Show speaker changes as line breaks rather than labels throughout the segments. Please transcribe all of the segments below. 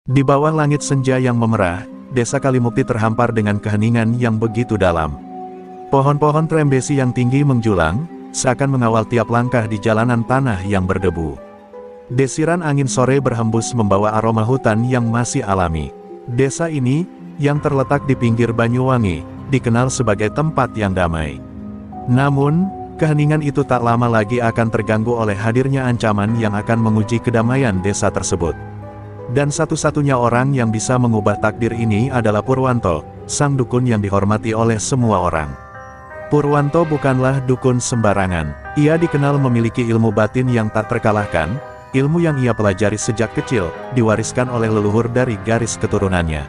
Di bawah langit senja yang memerah, desa Kalimukti terhampar dengan keheningan yang begitu dalam. Pohon-pohon trembesi yang tinggi menjulang, seakan mengawal tiap langkah di jalanan tanah yang berdebu. Desiran angin sore berhembus membawa aroma hutan yang masih alami. Desa ini, yang terletak di pinggir Banyuwangi, dikenal sebagai tempat yang damai. Namun, keheningan itu tak lama lagi akan terganggu oleh hadirnya ancaman yang akan menguji kedamaian desa tersebut. Dan satu-satunya orang yang bisa mengubah takdir ini adalah Purwanto, sang dukun yang dihormati oleh semua orang. Purwanto bukanlah dukun sembarangan. Ia dikenal memiliki ilmu batin yang tak terkalahkan, ilmu yang ia pelajari sejak kecil, diwariskan oleh leluhur dari garis keturunannya.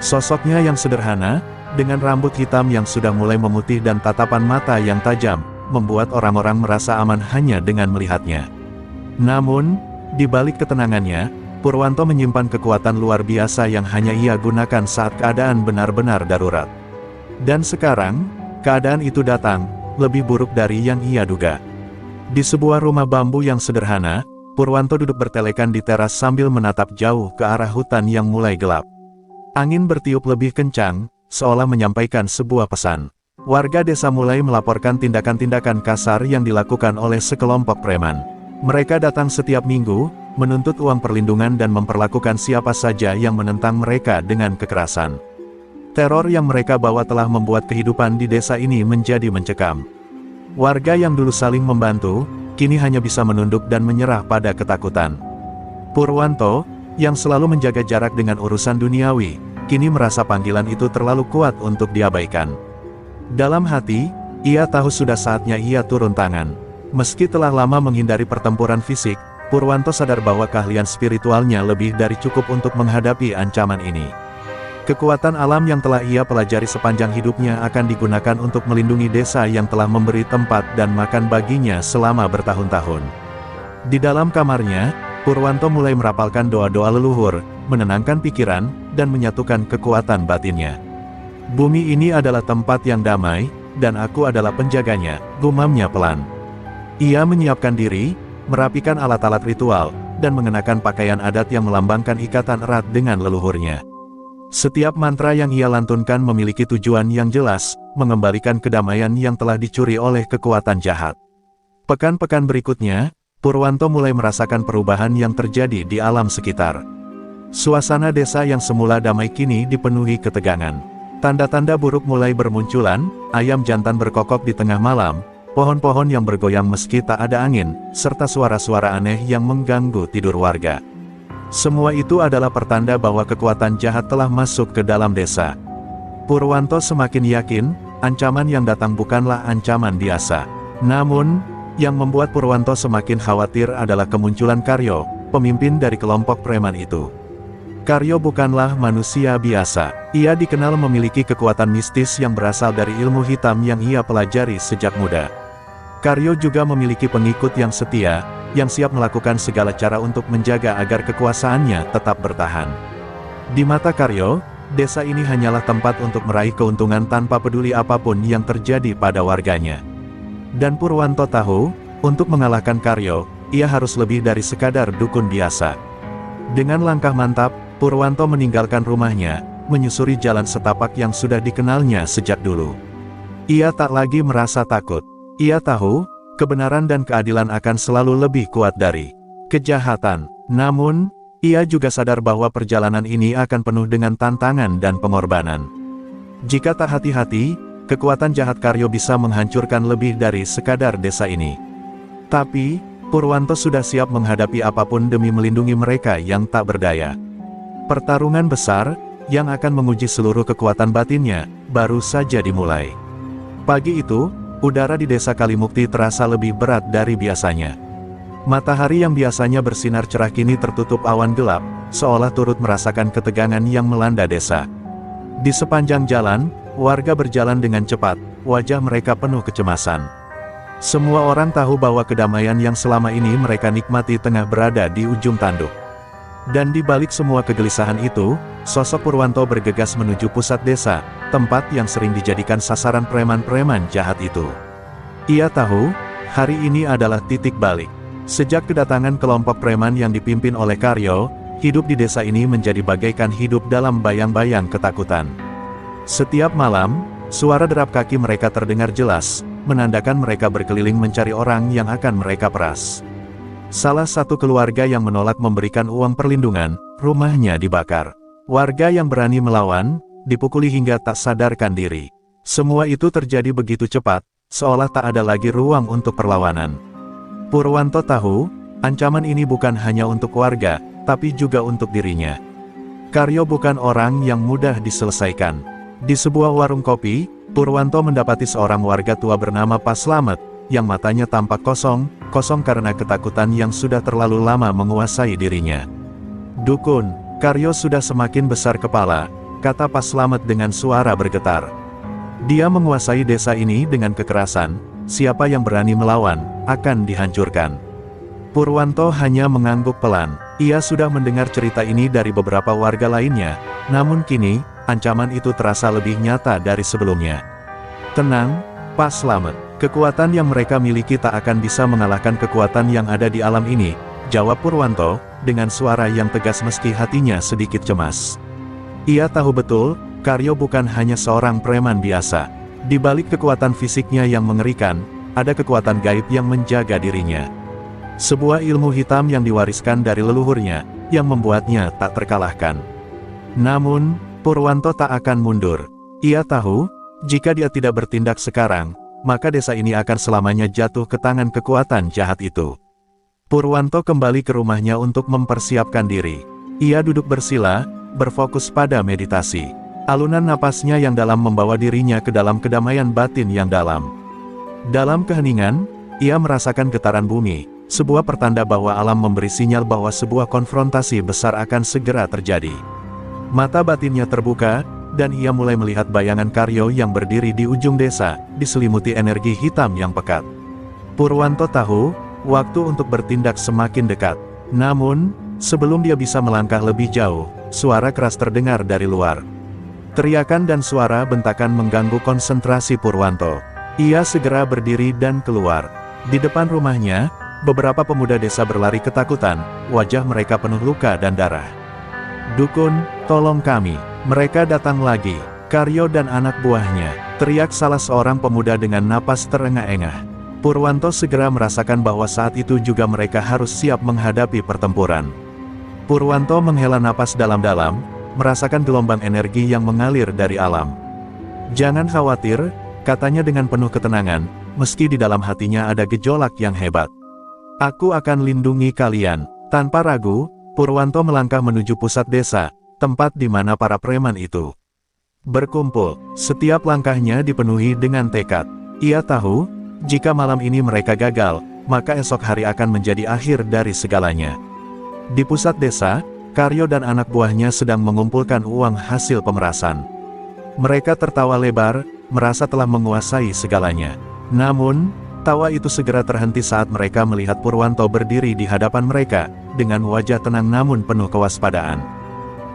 Sosoknya yang sederhana, dengan rambut hitam yang sudah mulai memutih dan tatapan mata yang tajam, membuat orang-orang merasa aman hanya dengan melihatnya. Namun, di balik ketenangannya, Purwanto menyimpan kekuatan luar biasa yang hanya ia gunakan saat keadaan benar-benar darurat. Dan sekarang, keadaan itu datang, lebih buruk dari yang ia duga. Di sebuah rumah bambu yang sederhana, Purwanto duduk bertelekan di teras sambil menatap jauh ke arah hutan yang mulai gelap. Angin bertiup lebih kencang, seolah menyampaikan sebuah pesan. Warga desa mulai melaporkan tindakan-tindakan kasar yang dilakukan oleh sekelompok preman. Mereka datang setiap minggu, menuntut uang perlindungan dan memperlakukan siapa saja yang menentang mereka dengan kekerasan. Teror yang mereka bawa telah membuat kehidupan di desa ini menjadi mencekam. Warga yang dulu saling membantu, kini hanya bisa menunduk dan menyerah pada ketakutan. Purwanto, yang selalu menjaga jarak dengan urusan duniawi, kini merasa panggilan itu terlalu kuat untuk diabaikan. Dalam hati, ia tahu sudah saatnya ia turun tangan. Meski telah lama menghindari pertempuran fisik, Purwanto sadar bahwa keahlian spiritualnya lebih dari cukup untuk menghadapi ancaman ini. Kekuatan alam yang telah ia pelajari sepanjang hidupnya akan digunakan untuk melindungi desa yang telah memberi tempat dan makan baginya selama bertahun-tahun. Di dalam kamarnya, Purwanto mulai merapalkan doa-doa leluhur, menenangkan pikiran, dan menyatukan kekuatan batinnya. Bumi ini adalah tempat yang damai, dan aku adalah penjaganya, gumamnya pelan. Ia menyiapkan diri, merapikan alat-alat ritual, dan mengenakan pakaian adat yang melambangkan ikatan erat dengan leluhurnya. Setiap mantra yang ia lantunkan memiliki tujuan yang jelas, mengembalikan kedamaian yang telah dicuri oleh kekuatan jahat. Pekan-pekan berikutnya, Purwanto mulai merasakan perubahan yang terjadi di alam sekitar. Suasana desa yang semula damai kini dipenuhi ketegangan. Tanda-tanda buruk mulai bermunculan, ayam jantan berkokok di tengah malam, pohon-pohon yang bergoyang meski tak ada angin, serta suara-suara aneh yang mengganggu tidur warga. Semua itu adalah pertanda bahwa kekuatan jahat telah masuk ke dalam desa. Purwanto semakin yakin, ancaman yang datang bukanlah ancaman biasa. Namun, yang membuat Purwanto semakin khawatir adalah kemunculan Karyo, pemimpin dari kelompok preman itu. Karyo bukanlah manusia biasa. Ia dikenal memiliki kekuatan mistis yang berasal dari ilmu hitam yang ia pelajari sejak muda. Karyo juga memiliki pengikut yang setia, yang siap melakukan segala cara untuk menjaga agar kekuasaannya tetap bertahan. Di mata Karyo, desa ini hanyalah tempat untuk meraih keuntungan tanpa peduli apapun yang terjadi pada warganya. Dan Purwanto tahu, untuk mengalahkan Karyo, ia harus lebih dari sekadar dukun biasa. Dengan langkah mantap, Purwanto meninggalkan rumahnya, menyusuri jalan setapak yang sudah dikenalnya sejak dulu. Ia tak lagi merasa takut. Ia tahu, kebenaran dan keadilan akan selalu lebih kuat dari kejahatan. Namun, ia juga sadar bahwa perjalanan ini akan penuh dengan tantangan dan pengorbanan. Jika tak hati-hati, kekuatan jahat Karyo bisa menghancurkan lebih dari sekadar desa ini. Tapi, Purwanto sudah siap menghadapi apapun demi melindungi mereka yang tak berdaya. Pertarungan besar, yang akan menguji seluruh kekuatan batinnya, baru saja dimulai. Pagi itu, udara di desa Kalimukti terasa lebih berat dari biasanya. Matahari yang biasanya bersinar cerah kini tertutup awan gelap, seolah turut merasakan ketegangan yang melanda desa. Di sepanjang jalan, warga berjalan dengan cepat, wajah mereka penuh kecemasan. Semua orang tahu bahwa kedamaian yang selama ini mereka nikmati tengah berada di ujung tanduk. Dan di balik semua kegelisahan itu, sosok Purwanto bergegas menuju pusat desa, tempat yang sering dijadikan sasaran preman-preman jahat itu. Ia tahu, hari ini adalah titik balik. Sejak kedatangan kelompok preman yang dipimpin oleh Karyo, hidup di desa ini menjadi bagaikan hidup dalam bayang-bayang ketakutan. Setiap malam, suara derap kaki mereka terdengar jelas, menandakan mereka berkeliling mencari orang yang akan mereka peras. Salah satu keluarga yang menolak memberikan uang perlindungan, rumahnya dibakar. Warga yang berani melawan, dipukuli hingga tak sadarkan diri. Semua itu terjadi begitu cepat, seolah tak ada lagi ruang untuk perlawanan. Purwanto tahu, ancaman ini bukan hanya untuk warga, tapi juga untuk dirinya. Karyo bukan orang yang mudah diselesaikan. Di sebuah warung kopi, Purwanto mendapati seorang warga tua bernama Pak Slamet, yang matanya tampak kosong karena ketakutan yang sudah terlalu lama menguasai dirinya. "Dukun, Karyo sudah semakin besar kepala," kata Pak Slamet dengan suara bergetar. "Dia menguasai desa ini dengan kekerasan, siapa yang berani melawan, akan dihancurkan." Purwanto hanya mengangguk pelan. Ia sudah mendengar cerita ini dari beberapa warga lainnya, namun kini, ancaman itu terasa lebih nyata dari sebelumnya. "Tenang, Pak Slamet, kekuatan yang mereka miliki tak akan bisa mengalahkan kekuatan yang ada di alam ini," jawab Purwanto, dengan suara yang tegas meski hatinya sedikit cemas. Ia tahu betul, Karyo bukan hanya seorang preman biasa. Di balik kekuatan fisiknya yang mengerikan, ada kekuatan gaib yang menjaga dirinya. Sebuah ilmu hitam yang diwariskan dari leluhurnya, yang membuatnya tak terkalahkan. Namun, Purwanto tak akan mundur. Ia tahu, jika dia tidak bertindak sekarang, maka desa ini akan selamanya jatuh ke tangan kekuatan jahat itu. Purwanto kembali ke rumahnya untuk mempersiapkan diri. Ia duduk bersila, berfokus pada meditasi. Alunan napasnya yang dalam membawa dirinya ke dalam kedamaian batin yang dalam. Dalam keheningan, ia merasakan getaran bumi, sebuah pertanda bahwa alam memberi sinyal bahwa sebuah konfrontasi besar akan segera terjadi. Mata batinnya terbuka, dan ia mulai melihat bayangan Karyo yang berdiri di ujung desa, diselimuti energi hitam yang pekat. Purwanto tahu, waktu untuk bertindak semakin dekat. Namun, sebelum dia bisa melangkah lebih jauh, suara keras terdengar dari luar. Teriakan dan suara bentakan mengganggu konsentrasi Purwanto. Ia segera berdiri dan keluar. Di depan rumahnya, beberapa pemuda desa berlari ketakutan, wajah mereka penuh luka dan darah. "Dukun, tolong kami, mereka datang lagi, Karyo dan anak buahnya," teriak salah seorang pemuda dengan napas terengah-engah. Purwanto segera merasakan bahwa saat itu juga mereka harus siap menghadapi pertempuran. Purwanto menghela napas dalam-dalam, merasakan gelombang energi yang mengalir dari alam. "Jangan khawatir," katanya dengan penuh ketenangan, meski di dalam hatinya ada gejolak yang hebat. "Aku akan lindungi kalian." Tanpa ragu, Purwanto melangkah menuju pusat desa, tempat di mana para preman itu berkumpul. Setiap langkahnya dipenuhi dengan tekad. Ia tahu, jika malam ini mereka gagal, maka esok hari akan menjadi akhir dari segalanya. Di pusat desa, Karyo dan anak buahnya sedang mengumpulkan uang hasil pemerasan. Mereka tertawa lebar, merasa telah menguasai segalanya. Namun, tawa itu segera terhenti saat mereka melihat Purwanto berdiri di hadapan mereka, dengan wajah tenang namun penuh kewaspadaan.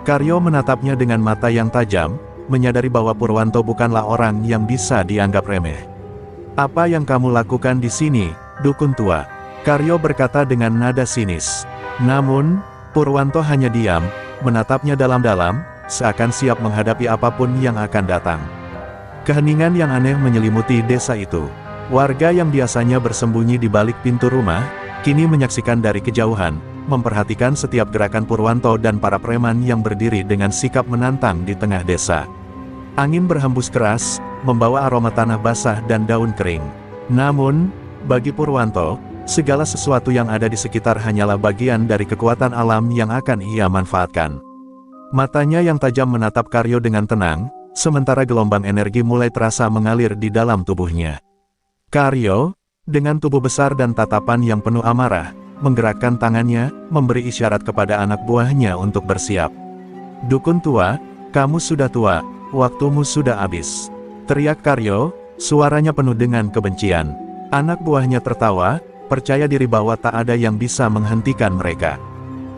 Karyo menatapnya dengan mata yang tajam, menyadari bahwa Purwanto bukanlah orang yang bisa dianggap remeh. "Apa yang kamu lakukan di sini, dukun tua?" Karyo berkata dengan nada sinis. Namun, Purwanto hanya diam, menatapnya dalam-dalam, seakan siap menghadapi apapun yang akan datang. Keheningan yang aneh menyelimuti desa itu. Warga yang biasanya bersembunyi di balik pintu rumah, kini menyaksikan dari kejauhan, memperhatikan setiap gerakan Purwanto dan para preman yang berdiri dengan sikap menantang di tengah desa. Angin berhembus keras, membawa aroma tanah basah dan daun kering. Namun, bagi Purwanto, segala sesuatu yang ada di sekitar hanyalah bagian dari kekuatan alam yang akan ia manfaatkan. Matanya yang tajam menatap Karyo dengan tenang, sementara gelombang energi mulai terasa mengalir di dalam tubuhnya. Karyo, dengan tubuh besar dan tatapan yang penuh amarah, menggerakkan tangannya, memberi isyarat kepada anak buahnya untuk bersiap. "Dukun tua, kamu sudah tua, waktumu sudah habis," teriak Karyo, suaranya penuh dengan kebencian. Anak buahnya tertawa, percaya diri bahwa tak ada yang bisa menghentikan mereka.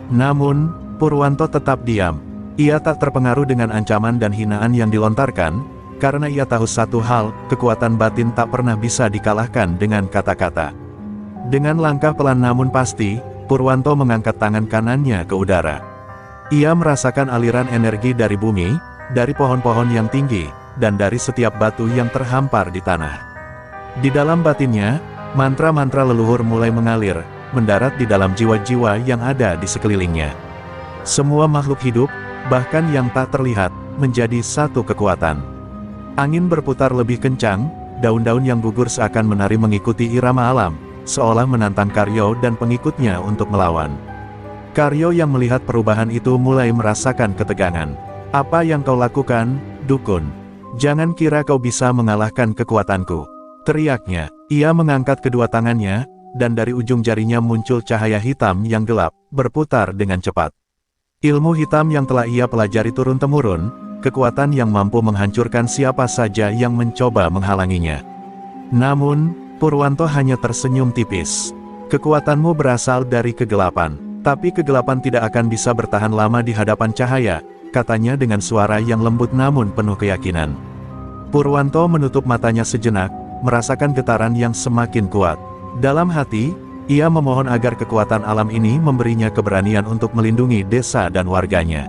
Namun, Purwanto tetap diam. Ia tak terpengaruh dengan ancaman dan hinaan yang dilontarkan, karena ia tahu satu hal, kekuatan batin tak pernah bisa dikalahkan dengan kata-kata. Dengan langkah pelan namun pasti, Purwanto mengangkat tangan kanannya ke udara. Ia merasakan aliran energi dari bumi, dari pohon-pohon yang tinggi, dan dari setiap batu yang terhampar di tanah. Di dalam batinnya, mantra-mantra leluhur mulai mengalir, mendarat di dalam jiwa-jiwa yang ada di sekelilingnya. Semua makhluk hidup, bahkan yang tak terlihat, menjadi satu kekuatan. Angin berputar lebih kencang, daun-daun yang gugur seakan menari mengikuti irama alam, seolah menantang Karyo dan pengikutnya untuk melawan. Karyo yang melihat perubahan itu mulai merasakan ketegangan. "Apa yang kau lakukan, dukun? Jangan kira kau bisa mengalahkan kekuatanku," teriaknya. Ia mengangkat kedua tangannya, dan dari ujung jarinya muncul cahaya hitam yang gelap, berputar dengan cepat. Ilmu hitam yang telah ia pelajari turun-temurun, kekuatan yang mampu menghancurkan siapa saja yang mencoba menghalanginya. Namun, Purwanto hanya tersenyum tipis. "Kekuatanmu berasal dari kegelapan. Tapi kegelapan tidak akan bisa bertahan lama di hadapan cahaya," katanya dengan suara yang lembut namun penuh keyakinan. Purwanto menutup matanya sejenak, merasakan getaran yang semakin kuat. Dalam hati, ia memohon agar kekuatan alam ini memberinya keberanian untuk melindungi desa dan warganya.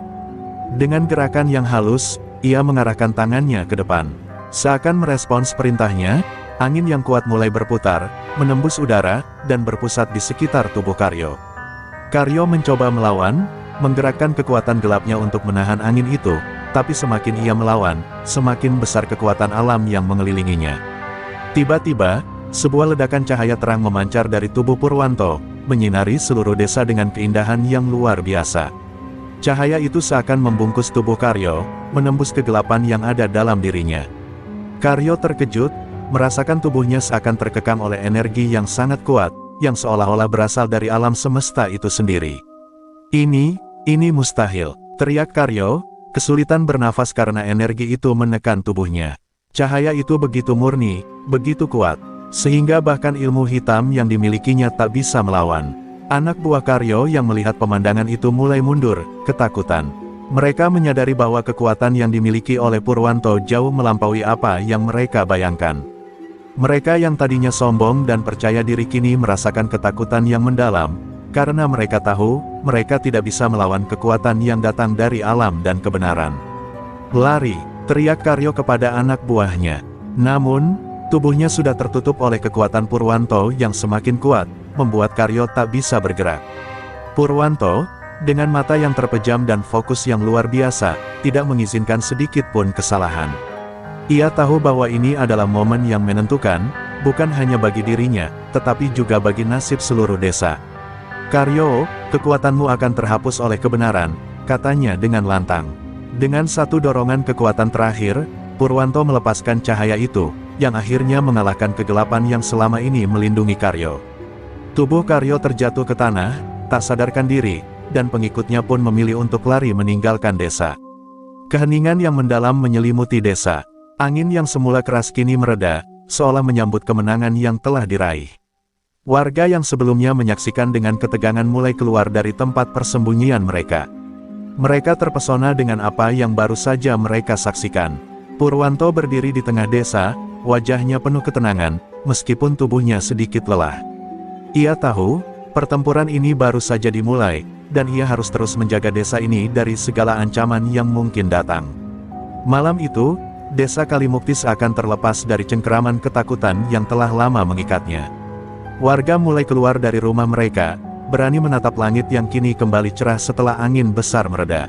Dengan gerakan yang halus, ia mengarahkan tangannya ke depan. Seakan merespons perintahnya, angin yang kuat mulai berputar, menembus udara, dan berpusat di sekitar tubuh Karyo. Karyo mencoba melawan, menggerakkan kekuatan gelapnya untuk menahan angin itu, tapi semakin ia melawan, semakin besar kekuatan alam yang mengelilinginya. Tiba-tiba, sebuah ledakan cahaya terang memancar dari tubuh Purwanto, menyinari seluruh desa dengan keindahan yang luar biasa. Cahaya itu seakan membungkus tubuh Karyo, menembus kegelapan yang ada dalam dirinya. Karyo terkejut, merasakan tubuhnya seakan terkekang oleh energi yang sangat kuat, yang seolah-olah berasal dari alam semesta itu sendiri. Ini mustahil," teriak Karyo, kesulitan bernafas karena energi itu menekan tubuhnya. Cahaya itu begitu murni, begitu kuat, sehingga bahkan ilmu hitam yang dimilikinya tak bisa melawan. Anak buah Karyo yang melihat pemandangan itu mulai mundur, ketakutan. Mereka menyadari bahwa kekuatan yang dimiliki oleh Purwanto jauh melampaui apa yang mereka bayangkan. Mereka yang tadinya sombong dan percaya diri kini merasakan ketakutan yang mendalam, karena mereka tahu, mereka tidak bisa melawan kekuatan yang datang dari alam dan kebenaran. "Lari!" teriak Karyo kepada anak buahnya. Namun, tubuhnya sudah tertutup oleh kekuatan Purwanto yang semakin kuat, membuat Karyo tak bisa bergerak. Purwanto, dengan mata yang terpejam dan fokus yang luar biasa, tidak mengizinkan sedikit pun kesalahan. Ia tahu bahwa ini adalah momen yang menentukan, bukan hanya bagi dirinya, tetapi juga bagi nasib seluruh desa. "Karyo, kekuatanmu akan terhapus oleh kebenaran," katanya dengan lantang. Dengan satu dorongan kekuatan terakhir, Purwanto melepaskan cahaya itu, yang akhirnya mengalahkan kegelapan yang selama ini melindungi Karyo. Tubuh Karyo terjatuh ke tanah, tak sadarkan diri, dan pengikutnya pun memilih untuk lari meninggalkan desa. Keheningan yang mendalam menyelimuti desa. Angin yang semula keras kini mereda, seolah menyambut kemenangan yang telah diraih. Warga yang sebelumnya menyaksikan dengan ketegangan mulai keluar dari tempat persembunyian mereka. Mereka terpesona dengan apa yang baru saja mereka saksikan. Purwanto berdiri di tengah desa, wajahnya penuh ketenangan, meskipun tubuhnya sedikit lelah. Ia tahu, pertempuran ini baru saja dimulai, dan ia harus terus menjaga desa ini dari segala ancaman yang mungkin datang. Malam itu, desa Kalimukti seakan terlepas dari cengkeraman ketakutan yang telah lama mengikatnya. Warga mulai keluar dari rumah mereka, berani menatap langit yang kini kembali cerah setelah angin besar mereda.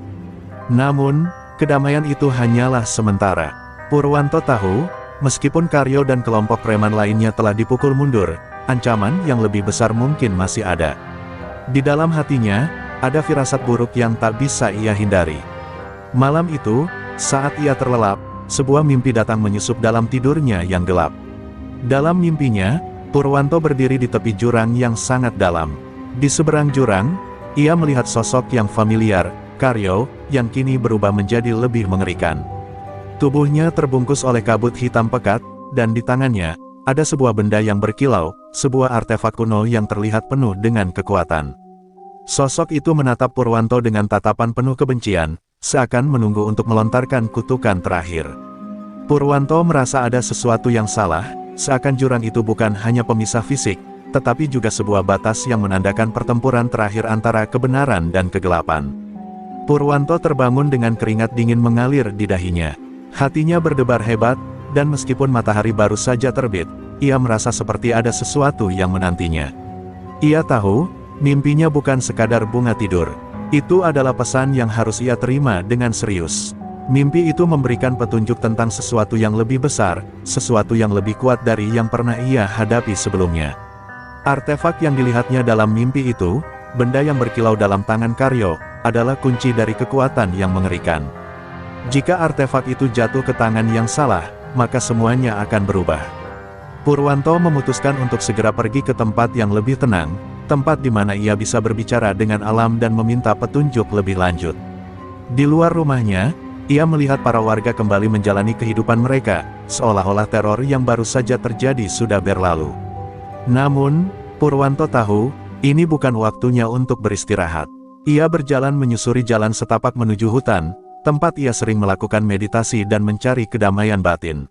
Namun, kedamaian itu hanyalah sementara. Purwanto tahu, meskipun Karyo dan kelompok preman lainnya telah dipukul mundur, ancaman yang lebih besar mungkin masih ada. Di dalam hatinya, ada firasat buruk yang tak bisa ia hindari. Malam itu, saat ia terlelap, sebuah mimpi datang menyusup dalam tidurnya yang gelap. Dalam mimpinya, Purwanto berdiri di tepi jurang yang sangat dalam. Di seberang jurang, ia melihat sosok yang familiar, Karyo, yang kini berubah menjadi lebih mengerikan. Tubuhnya terbungkus oleh kabut hitam pekat, dan di tangannya, ada sebuah benda yang berkilau, sebuah artefak kuno yang terlihat penuh dengan kekuatan. Sosok itu menatap Purwanto dengan tatapan penuh kebencian, seakan menunggu untuk melontarkan kutukan terakhir. Purwanto merasa ada sesuatu yang salah, seakan jurang itu bukan hanya pemisah fisik, tetapi juga sebuah batas yang menandakan pertempuran terakhir antara kebenaran dan kegelapan. Purwanto terbangun dengan keringat dingin mengalir di dahinya. Hatinya berdebar hebat, dan meskipun matahari baru saja terbit, ia merasa seperti ada sesuatu yang menantinya. Ia tahu, mimpinya bukan sekadar bunga tidur. Itu adalah pesan yang harus ia terima dengan serius. Mimpi itu memberikan petunjuk tentang sesuatu yang lebih besar, sesuatu yang lebih kuat dari yang pernah ia hadapi sebelumnya. Artefak yang dilihatnya dalam mimpi itu, benda yang berkilau dalam tangan Karyo, adalah kunci dari kekuatan yang mengerikan. Jika artefak itu jatuh ke tangan yang salah, maka semuanya akan berubah. Purwanto memutuskan untuk segera pergi ke tempat yang lebih tenang, tempat di mana ia bisa berbicara dengan alam dan meminta petunjuk lebih lanjut. Di luar rumahnya, ia melihat para warga kembali menjalani kehidupan mereka, seolah-olah teror yang baru saja terjadi sudah berlalu. Namun, Purwanto tahu, ini bukan waktunya untuk beristirahat. Ia berjalan menyusuri jalan setapak menuju hutan, tempat ia sering melakukan meditasi dan mencari kedamaian batin.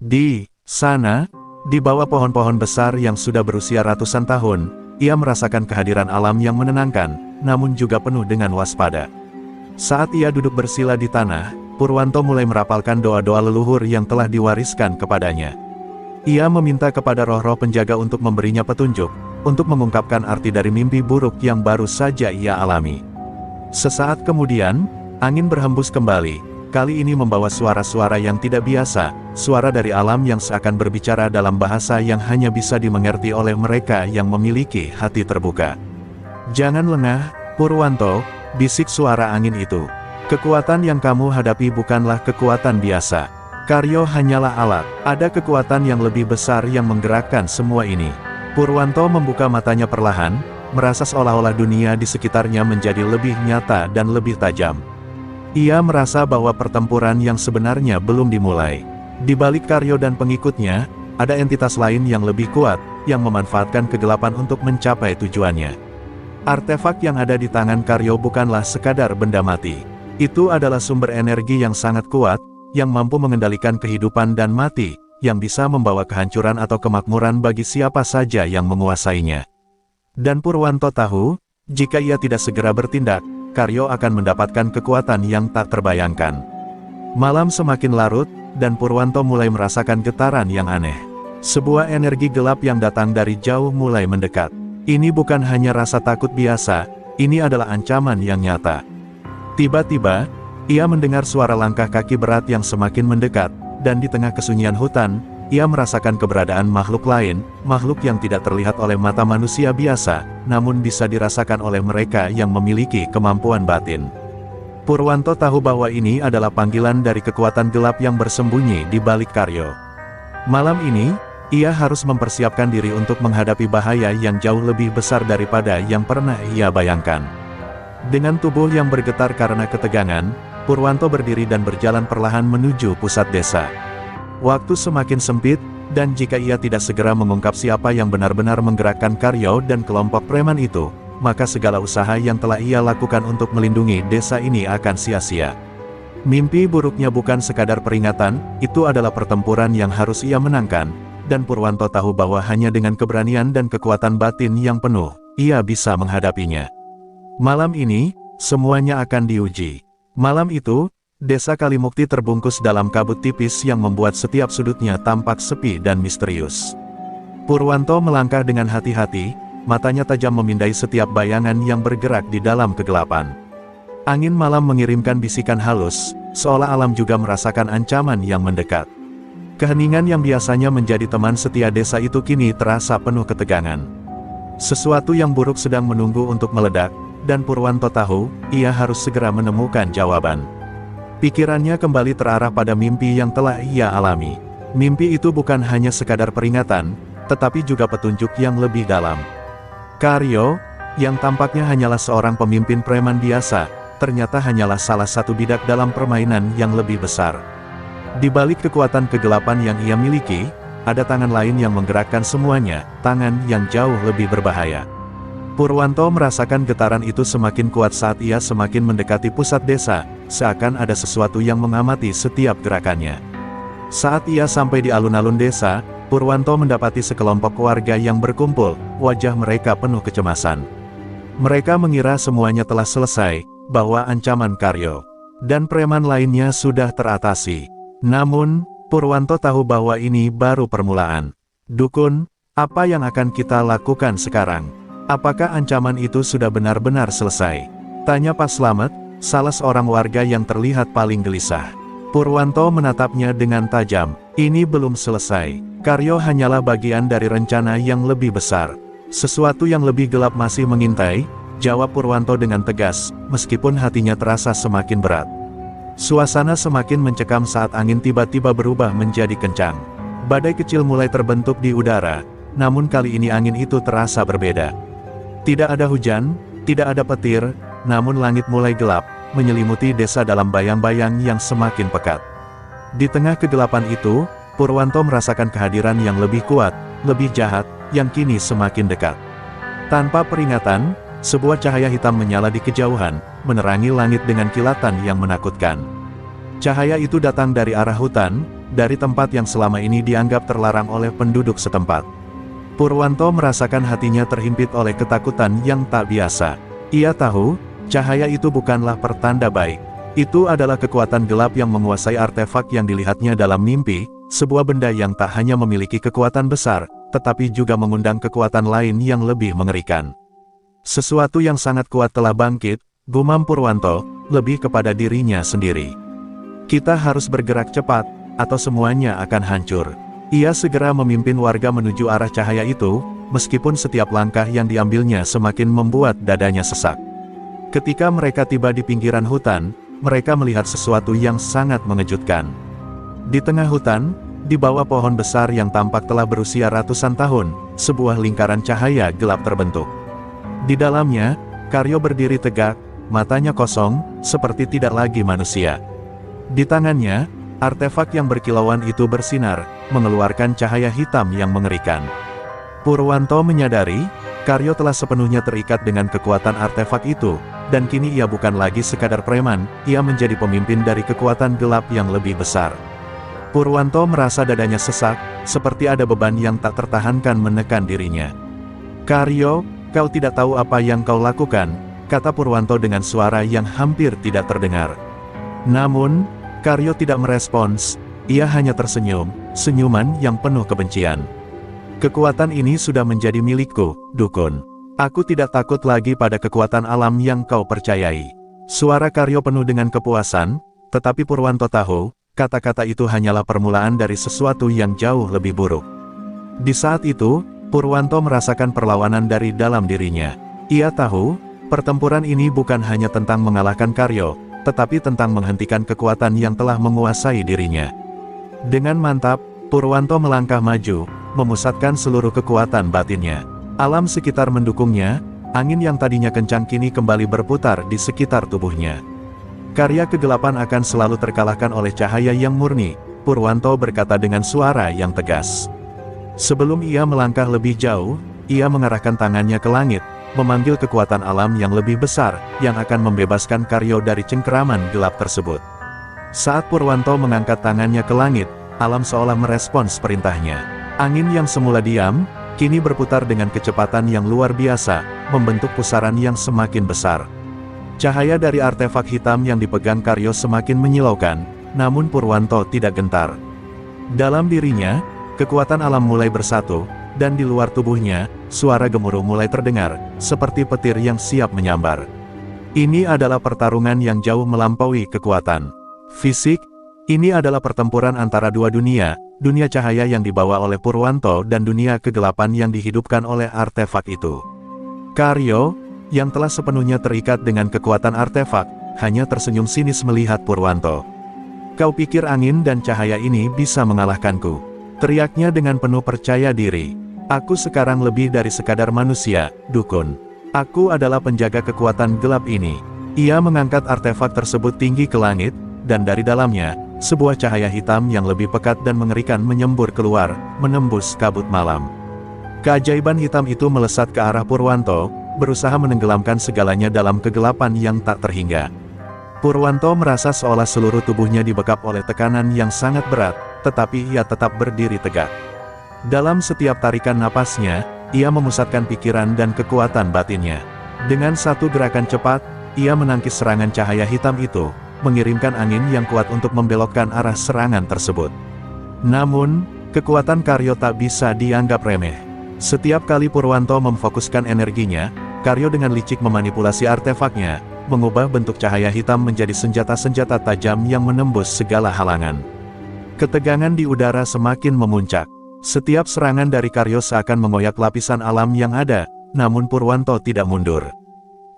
Di sana, di bawah pohon-pohon besar yang sudah berusia ratusan tahun, ia merasakan kehadiran alam yang menenangkan, namun juga penuh dengan waspada. Saat ia duduk bersila di tanah, Purwanto mulai merapalkan doa-doa leluhur yang telah diwariskan kepadanya. Ia meminta kepada roh-roh penjaga untuk memberinya petunjuk, untuk mengungkapkan arti dari mimpi buruk yang baru saja ia alami. Sesaat kemudian, angin berhembus kembali, kali ini membawa suara-suara yang tidak biasa, suara dari alam yang seakan berbicara dalam bahasa yang hanya bisa dimengerti oleh mereka yang memiliki hati terbuka. "Jangan lengah, Purwanto," bisik suara angin itu. "Kekuatan yang kamu hadapi bukanlah kekuatan biasa. Karyo hanyalah alat, ada kekuatan yang lebih besar yang menggerakkan semua ini." Purwanto membuka matanya perlahan, merasa seolah-olah dunia di sekitarnya menjadi lebih nyata dan lebih tajam. Ia merasa bahwa pertempuran yang sebenarnya belum dimulai. Di balik Karyo dan pengikutnya, ada entitas lain yang lebih kuat, yang memanfaatkan kegelapan untuk mencapai tujuannya. Artefak yang ada di tangan Karyo bukanlah sekadar benda mati. Itu adalah sumber energi yang sangat kuat, yang mampu mengendalikan kehidupan dan mati, yang bisa membawa kehancuran atau kemakmuran bagi siapa saja yang menguasainya. Dan Purwanto tahu, jika ia tidak segera bertindak, Karyo akan mendapatkan kekuatan yang tak terbayangkan. Malam semakin larut, dan Purwanto mulai merasakan getaran yang aneh. Sebuah energi gelap yang datang dari jauh mulai mendekat. Ini bukan hanya rasa takut biasa, ini adalah ancaman yang nyata. Tiba-tiba, ia mendengar suara langkah kaki berat yang semakin mendekat, dan di tengah kesunyian hutan, ia merasakan keberadaan makhluk lain, makhluk yang tidak terlihat oleh mata manusia biasa, namun bisa dirasakan oleh mereka yang memiliki kemampuan batin. Purwanto tahu bahwa ini adalah panggilan dari kekuatan gelap yang bersembunyi di balik Karyo. Malam ini, ia harus mempersiapkan diri untuk menghadapi bahaya yang jauh lebih besar daripada yang pernah ia bayangkan. Dengan tubuh yang bergetar karena ketegangan, Purwanto berdiri dan berjalan perlahan menuju pusat desa. Waktu semakin sempit, dan jika ia tidak segera mengungkap siapa yang benar-benar menggerakkan Karyo dan kelompok preman itu, maka segala usaha yang telah ia lakukan untuk melindungi desa ini akan sia-sia. Mimpi buruknya bukan sekadar peringatan, itu adalah pertempuran yang harus ia menangkan, dan Purwanto tahu bahwa hanya dengan keberanian dan kekuatan batin yang penuh, ia bisa menghadapinya. Malam ini, semuanya akan diuji. Malam itu, desa Kalimukti terbungkus dalam kabut tipis yang membuat setiap sudutnya tampak sepi dan misterius. Purwanto melangkah dengan hati-hati, matanya tajam memindai setiap bayangan yang bergerak di dalam kegelapan. Angin malam mengirimkan bisikan halus, seolah alam juga merasakan ancaman yang mendekat. Keheningan yang biasanya menjadi teman setia desa itu kini terasa penuh ketegangan. Sesuatu yang buruk sedang menunggu untuk meledak, dan Purwanto tahu, ia harus segera menemukan jawaban. Pikirannya kembali terarah pada mimpi yang telah ia alami. Mimpi itu bukan hanya sekadar peringatan, tetapi juga petunjuk yang lebih dalam. Karyo, yang tampaknya hanyalah seorang pemimpin preman biasa, ternyata hanyalah salah satu bidak dalam permainan yang lebih besar. Di balik kekuatan kegelapan yang ia miliki, ada tangan lain yang menggerakkan semuanya, tangan yang jauh lebih berbahaya. Purwanto merasakan getaran itu semakin kuat saat ia semakin mendekati pusat desa, seakan ada sesuatu yang mengamati setiap gerakannya. Saat ia sampai di alun-alun desa, Purwanto mendapati sekelompok warga yang berkumpul, wajah mereka penuh kecemasan. Mereka mengira semuanya telah selesai, bahwa ancaman Karyo dan preman lainnya sudah teratasi. Namun, Purwanto tahu bahwa ini baru permulaan. Dukun, apa yang akan kita lakukan sekarang? Apakah ancaman itu sudah benar-benar selesai? Tanya Pak Slamet, salah seorang warga yang terlihat paling gelisah. Purwanto menatapnya dengan tajam. Ini belum selesai. Karyo hanyalah bagian dari rencana yang lebih besar. Sesuatu yang lebih gelap masih mengintai, jawab Purwanto dengan tegas, meskipun hatinya terasa semakin berat. Suasana semakin mencekam saat angin tiba-tiba berubah menjadi kencang. Badai kecil mulai terbentuk di udara, namun kali ini angin itu terasa berbeda. Tidak ada hujan, tidak ada petir, namun langit mulai gelap, menyelimuti desa dalam bayang-bayang yang semakin pekat. Di tengah kegelapan itu, Purwanto merasakan kehadiran yang lebih kuat, lebih jahat, yang kini semakin dekat. Tanpa peringatan, sebuah cahaya hitam menyala di kejauhan, menerangi langit dengan kilatan yang menakutkan. Cahaya itu datang dari arah hutan, dari tempat yang selama ini dianggap terlarang oleh penduduk setempat. Purwanto merasakan hatinya terhimpit oleh ketakutan yang tak biasa. Ia tahu, cahaya itu bukanlah pertanda baik. Itu adalah kekuatan gelap yang menguasai artefak yang dilihatnya dalam mimpi, sebuah benda yang tak hanya memiliki kekuatan besar, tetapi juga mengundang kekuatan lain yang lebih mengerikan. Sesuatu yang sangat kuat telah bangkit, gumam Purwanto, lebih kepada dirinya sendiri. Kita harus bergerak cepat, atau semuanya akan hancur. Ia segera memimpin warga menuju arah cahaya itu, meskipun setiap langkah yang diambilnya semakin membuat dadanya sesak. Ketika mereka tiba di pinggiran hutan, mereka melihat sesuatu yang sangat mengejutkan. Di tengah hutan, di bawah pohon besar yang tampak telah berusia ratusan tahun, sebuah lingkaran cahaya gelap terbentuk. Di dalamnya, Karyo berdiri tegak, matanya kosong, seperti tidak lagi manusia. Di tangannya, artefak yang berkilauan itu bersinar, mengeluarkan cahaya hitam yang mengerikan. Purwanto menyadari, Karyo telah sepenuhnya terikat dengan kekuatan artefak itu, dan kini ia bukan lagi sekadar preman, ia menjadi pemimpin dari kekuatan gelap yang lebih besar. Purwanto merasa dadanya sesak, seperti ada beban yang tak tertahankan menekan dirinya. Karyo, kau tidak tahu apa yang kau lakukan, kata Purwanto dengan suara yang hampir tidak terdengar. Namun, Karyo tidak merespons, ia hanya tersenyum, senyuman yang penuh kebencian. Kekuatan ini sudah menjadi milikku, Dukun. Aku tidak takut lagi pada kekuatan alam yang kau percayai. Suara Karyo penuh dengan kepuasan, tetapi Purwanto tahu, kata-kata itu hanyalah permulaan dari sesuatu yang jauh lebih buruk. Di saat itu, Purwanto merasakan perlawanan dari dalam dirinya. Ia tahu, pertempuran ini bukan hanya tentang mengalahkan Karyo, tetapi tentang menghentikan kekuatan yang telah menguasai dirinya. Dengan mantap, Purwanto melangkah maju, memusatkan seluruh kekuatan batinnya. Alam sekitar mendukungnya, angin yang tadinya kencang kini kembali berputar di sekitar tubuhnya. Karya kegelapan akan selalu terkalahkan oleh cahaya yang murni, Purwanto berkata dengan suara yang tegas. Sebelum ia melangkah lebih jauh, ia mengarahkan tangannya ke langit, memanggil kekuatan alam yang lebih besar, yang akan membebaskan Karyo dari cengkeraman gelap tersebut. Saat Purwanto mengangkat tangannya ke langit, alam seolah merespons perintahnya. Angin yang semula diam, kini berputar dengan kecepatan yang luar biasa, membentuk pusaran yang semakin besar. Cahaya dari artefak hitam yang dipegang Karyo semakin menyilaukan, namun Purwanto tidak gentar. Dalam dirinya, kekuatan alam mulai bersatu, dan di luar tubuhnya, suara gemuruh mulai terdengar, seperti petir yang siap menyambar. Ini adalah pertarungan yang jauh melampaui kekuatan fisik. Ini adalah pertempuran antara dua dunia, dunia cahaya yang dibawa oleh Purwanto dan dunia kegelapan yang dihidupkan oleh artefak itu. Karyo, yang telah sepenuhnya terikat dengan kekuatan artefak, hanya tersenyum sinis melihat Purwanto. Kau pikir angin dan cahaya ini bisa mengalahkanku? Teriaknya dengan penuh percaya diri. Aku sekarang lebih dari sekadar manusia, Dukun. Aku adalah penjaga kekuatan gelap ini. Ia mengangkat artefak tersebut tinggi ke langit, dan dari dalamnya, sebuah cahaya hitam yang lebih pekat dan mengerikan menyembur keluar, menembus kabut malam. Keajaiban hitam itu melesat ke arah Purwanto, berusaha menenggelamkan segalanya dalam kegelapan yang tak terhingga. Purwanto merasa seolah seluruh tubuhnya dibekap oleh tekanan yang sangat berat, tetapi ia tetap berdiri tegak. Dalam setiap tarikan napasnya, ia memusatkan pikiran dan kekuatan batinnya. Dengan satu gerakan cepat, ia menangkis serangan cahaya hitam itu, mengirimkan angin yang kuat untuk membelokkan arah serangan tersebut. Namun, kekuatan Karyo tak bisa dianggap remeh. Setiap kali Purwanto memfokuskan energinya, Karyo dengan licik memanipulasi artefaknya, mengubah bentuk cahaya hitam menjadi senjata-senjata tajam yang menembus segala halangan. Ketegangan di udara semakin memuncak. Setiap serangan dari Karyo seakan mengoyak lapisan alam yang ada, namun Purwanto tidak mundur.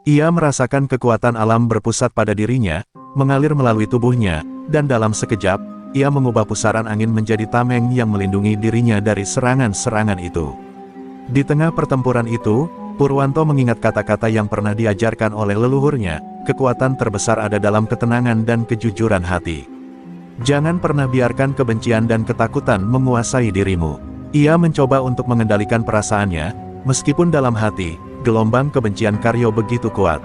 Ia merasakan kekuatan alam berpusat pada dirinya, mengalir melalui tubuhnya, dan dalam sekejap, ia mengubah pusaran angin menjadi tameng yang melindungi dirinya dari serangan-serangan itu. Di tengah pertempuran itu, Purwanto mengingat kata-kata yang pernah diajarkan oleh leluhurnya, kekuatan terbesar ada dalam ketenangan dan kejujuran hati. Jangan pernah biarkan kebencian dan ketakutan menguasai dirimu. Ia mencoba untuk mengendalikan perasaannya, meskipun dalam hati, gelombang kebencian Karyo begitu kuat.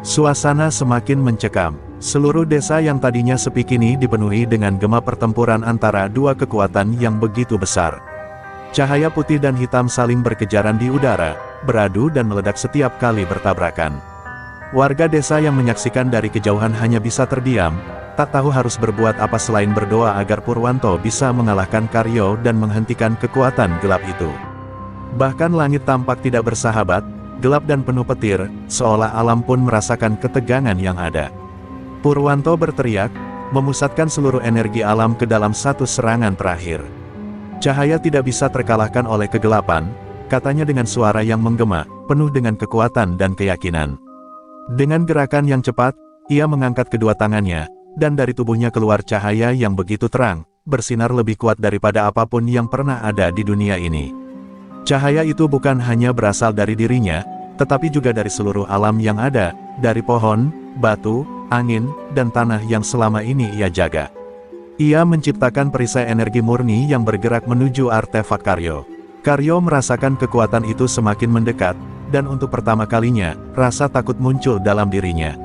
Suasana semakin mencekam. Seluruh desa yang tadinya sepi kini dipenuhi dengan gema pertempuran antara dua kekuatan yang begitu besar. Cahaya putih dan hitam saling berkejaran di udara, beradu dan meledak setiap kali bertabrakan. Warga desa yang menyaksikan dari kejauhan hanya bisa terdiam, tak tahu harus berbuat apa selain berdoa agar Purwanto bisa mengalahkan Karyo dan menghentikan kekuatan gelap itu. Bahkan langit tampak tidak bersahabat, gelap dan penuh petir, seolah alam pun merasakan ketegangan yang ada. Purwanto berteriak, memusatkan seluruh energi alam ke dalam satu serangan terakhir. Cahaya tidak bisa terkalahkan oleh kegelapan, katanya dengan suara yang menggema, penuh dengan kekuatan dan keyakinan. Dengan gerakan yang cepat, ia mengangkat kedua tangannya, dan dari tubuhnya keluar cahaya yang begitu terang, bersinar lebih kuat daripada apapun yang pernah ada di dunia ini. Cahaya itu bukan hanya berasal dari dirinya, tetapi juga dari seluruh alam yang ada, dari pohon, batu, angin, dan tanah yang selama ini ia jaga. Ia menciptakan perisai energi murni yang bergerak menuju artefak Karyo. Karyo merasakan kekuatan itu semakin mendekat, dan untuk pertama kalinya, rasa takut muncul dalam dirinya.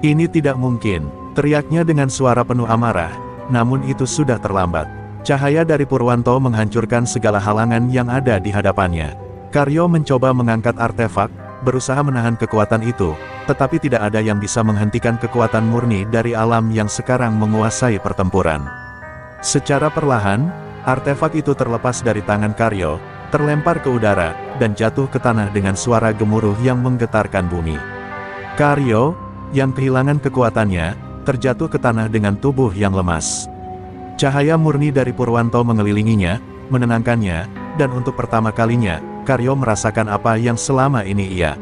Ini tidak mungkin, teriaknya dengan suara penuh amarah, namun itu sudah terlambat. Cahaya dari Purwanto menghancurkan segala halangan yang ada di hadapannya. Karyo mencoba mengangkat artefak, berusaha menahan kekuatan itu, tetapi tidak ada yang bisa menghentikan kekuatan murni dari alam yang sekarang menguasai pertempuran. Secara perlahan, artefak itu terlepas dari tangan Karyo, terlempar ke udara, dan jatuh ke tanah dengan suara gemuruh yang menggetarkan bumi. Karyo, yang kehilangan kekuatannya, terjatuh ke tanah dengan tubuh yang lemas. Cahaya murni dari Purwanto mengelilinginya, menenangkannya, dan untuk pertama kalinya, Karyo merasakan apa yang selama ini ia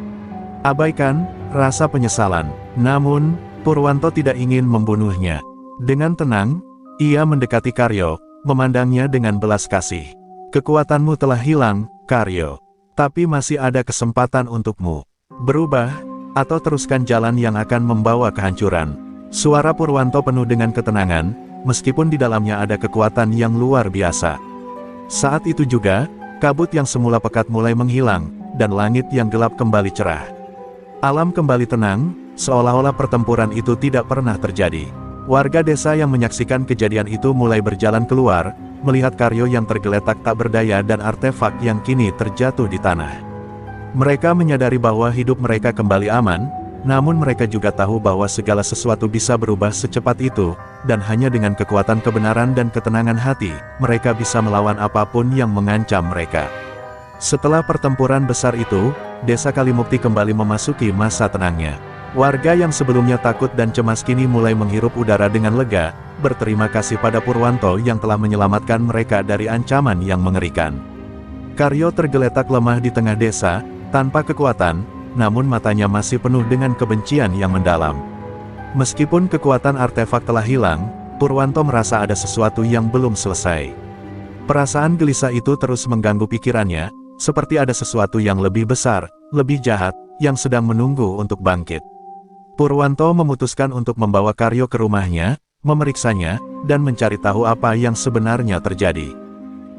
abaikan, rasa penyesalan. Namun, Purwanto tidak ingin membunuhnya. Dengan tenang, ia mendekati Karyo, memandangnya dengan belas kasih. Kekuatanmu telah hilang, Karyo. Tapi masih ada kesempatan untukmu. Berubah, atau teruskan jalan yang akan membawa kehancuran. Suara Purwanto penuh dengan ketenangan, meskipun di dalamnya ada kekuatan yang luar biasa. Saat itu juga, kabut yang semula pekat mulai menghilang, dan langit yang gelap kembali cerah. Alam kembali tenang, seolah-olah pertempuran itu tidak pernah terjadi. Warga desa yang menyaksikan kejadian itu mulai berjalan keluar, melihat Karyo yang tergeletak tak berdaya dan artefak yang kini terjatuh di tanah. Mereka menyadari bahwa hidup mereka kembali aman, namun mereka juga tahu bahwa segala sesuatu bisa berubah secepat itu, dan hanya dengan kekuatan kebenaran dan ketenangan hati, mereka bisa melawan apapun yang mengancam mereka. Setelah pertempuran besar itu, Desa Kalimukti kembali memasuki masa tenangnya. Warga yang sebelumnya takut dan cemas kini mulai menghirup udara dengan lega, berterima kasih pada Purwanto yang telah menyelamatkan mereka dari ancaman yang mengerikan. Karyo tergeletak lemah di tengah desa, tanpa kekuatan, namun matanya masih penuh dengan kebencian yang mendalam. Meskipun kekuatan artefak telah hilang, Purwanto merasa ada sesuatu yang belum selesai. Perasaan gelisah itu terus mengganggu pikirannya, seperti ada sesuatu yang lebih besar, lebih jahat, yang sedang menunggu untuk bangkit. Purwanto memutuskan untuk membawa Karyo ke rumahnya, memeriksanya, dan mencari tahu apa yang sebenarnya terjadi.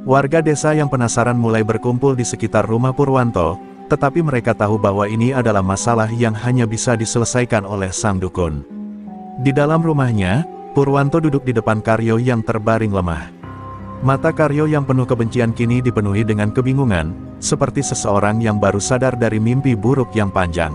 Warga desa yang penasaran mulai berkumpul di sekitar rumah Purwanto, tetapi mereka tahu bahwa ini adalah masalah yang hanya bisa diselesaikan oleh sang dukun. Di dalam rumahnya, Purwanto duduk di depan Karyo yang terbaring lemah. Mata Karyo yang penuh kebencian kini dipenuhi dengan kebingungan, seperti seseorang yang baru sadar dari mimpi buruk yang panjang.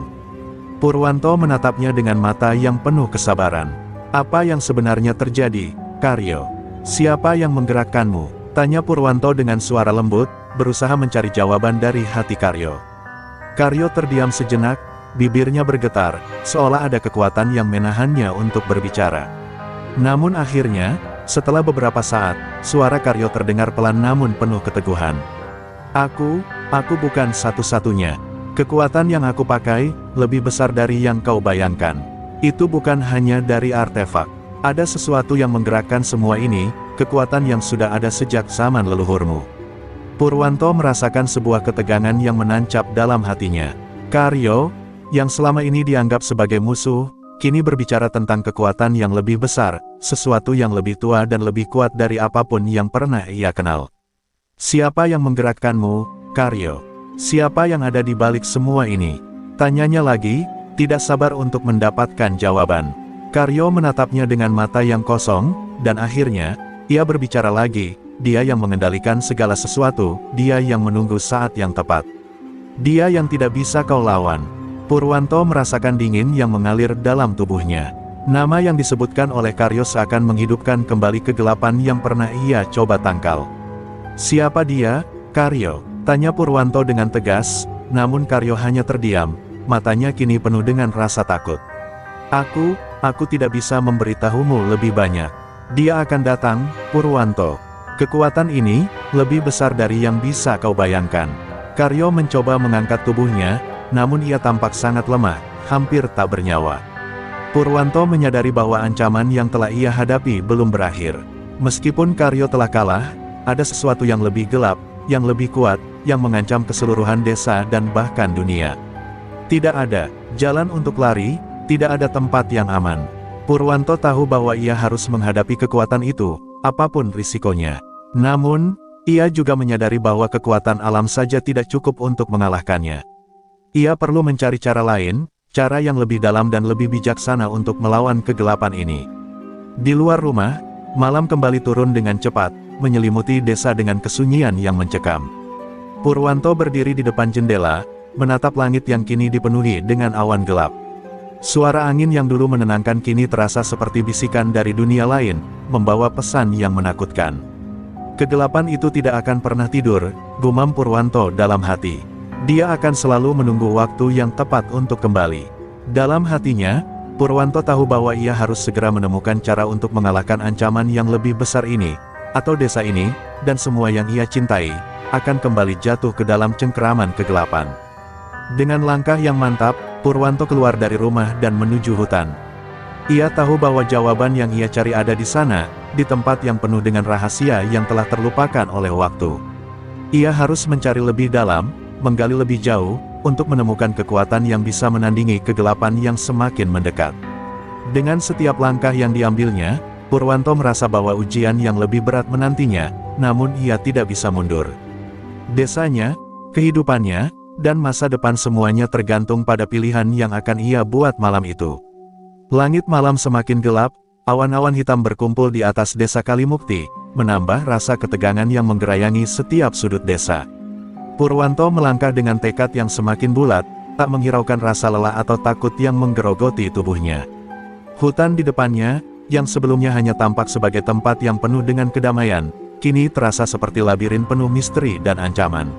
Purwanto menatapnya dengan mata yang penuh kesabaran. Apa yang sebenarnya terjadi, Karyo? Siapa yang menggerakkanmu? Tanya Purwanto dengan suara lembut, berusaha mencari jawaban dari hati Karyo. Karyo terdiam sejenak, bibirnya bergetar, seolah ada kekuatan yang menahannya untuk berbicara. Namun akhirnya, setelah beberapa saat, suara Karyo terdengar pelan namun penuh keteguhan. Aku bukan satu-satunya. Kekuatan yang aku pakai, lebih besar dari yang kau bayangkan. Itu bukan hanya dari artefak. Ada sesuatu yang menggerakkan semua ini, kekuatan yang sudah ada sejak zaman leluhurmu. Purwanto merasakan sebuah ketegangan yang menancap dalam hatinya. Karyo, yang selama ini dianggap sebagai musuh, kini berbicara tentang kekuatan yang lebih besar, sesuatu yang lebih tua dan lebih kuat dari apapun yang pernah ia kenal. Siapa yang menggerakkanmu, Karyo? Siapa yang ada di balik semua ini? Tanyanya lagi, tidak sabar untuk mendapatkan jawaban. Karyo menatapnya dengan mata yang kosong, dan akhirnya, ia berbicara lagi, dia yang mengendalikan segala sesuatu, dia yang menunggu saat yang tepat. Dia yang tidak bisa kau lawan. Purwanto merasakan dingin yang mengalir dalam tubuhnya. Nama yang disebutkan oleh Karyo seakan menghidupkan kembali kegelapan yang pernah ia coba tangkal. Siapa dia, Karyo? Tanya Purwanto dengan tegas, namun Karyo hanya terdiam, matanya kini penuh dengan rasa takut. Aku tidak bisa memberitahumu lebih banyak. Dia akan datang, Purwanto. Kekuatan ini, lebih besar dari yang bisa kau bayangkan. Karyo mencoba mengangkat tubuhnya, namun ia tampak sangat lemah, hampir tak bernyawa. Purwanto menyadari bahwa ancaman yang telah ia hadapi belum berakhir. Meskipun Karyo telah kalah, ada sesuatu yang lebih gelap, yang lebih kuat, yang mengancam keseluruhan desa dan bahkan dunia. Tidak ada jalan untuk lari, tidak ada tempat yang aman. Purwanto tahu bahwa ia harus menghadapi kekuatan itu, apapun risikonya. Namun, ia juga menyadari bahwa kekuatan alam saja tidak cukup untuk mengalahkannya. Ia perlu mencari cara lain, cara yang lebih dalam dan lebih bijaksana untuk melawan kegelapan ini. Di luar rumah, malam kembali turun dengan cepat, menyelimuti desa dengan kesunyian yang mencekam. Purwanto berdiri di depan jendela, menatap langit yang kini dipenuhi dengan awan gelap. Suara angin yang dulu menenangkan kini terasa seperti bisikan dari dunia lain, membawa pesan yang menakutkan. Kegelapan itu tidak akan pernah tidur, gumam Purwanto dalam hati. Dia akan selalu menunggu waktu yang tepat untuk kembali. Dalam hatinya, Purwanto tahu bahwa ia harus segera menemukan cara untuk mengalahkan ancaman yang lebih besar ini, atau desa ini, dan semua yang ia cintai, akan kembali jatuh ke dalam cengkeraman kegelapan. Dengan langkah yang mantap, Purwanto keluar dari rumah dan menuju hutan. Ia tahu bahwa jawaban yang ia cari ada di sana, di tempat yang penuh dengan rahasia yang telah terlupakan oleh waktu. Ia harus mencari lebih dalam, menggali lebih jauh, untuk menemukan kekuatan yang bisa menandingi kegelapan yang semakin mendekat. Dengan setiap langkah yang diambilnya, Purwanto merasa bahwa ujian yang lebih berat menantinya, namun ia tidak bisa mundur. Desanya, kehidupannya, dan masa depan semuanya tergantung pada pilihan yang akan ia buat malam itu. Langit malam semakin gelap, awan-awan hitam berkumpul di atas desa Kalimukti, menambah rasa ketegangan yang menggerayangi setiap sudut desa. Purwanto melangkah dengan tekad yang semakin bulat, tak menghiraukan rasa lelah atau takut yang menggerogoti tubuhnya. Hutan di depannya, yang sebelumnya hanya tampak sebagai tempat yang penuh dengan kedamaian, kini terasa seperti labirin penuh misteri dan ancaman.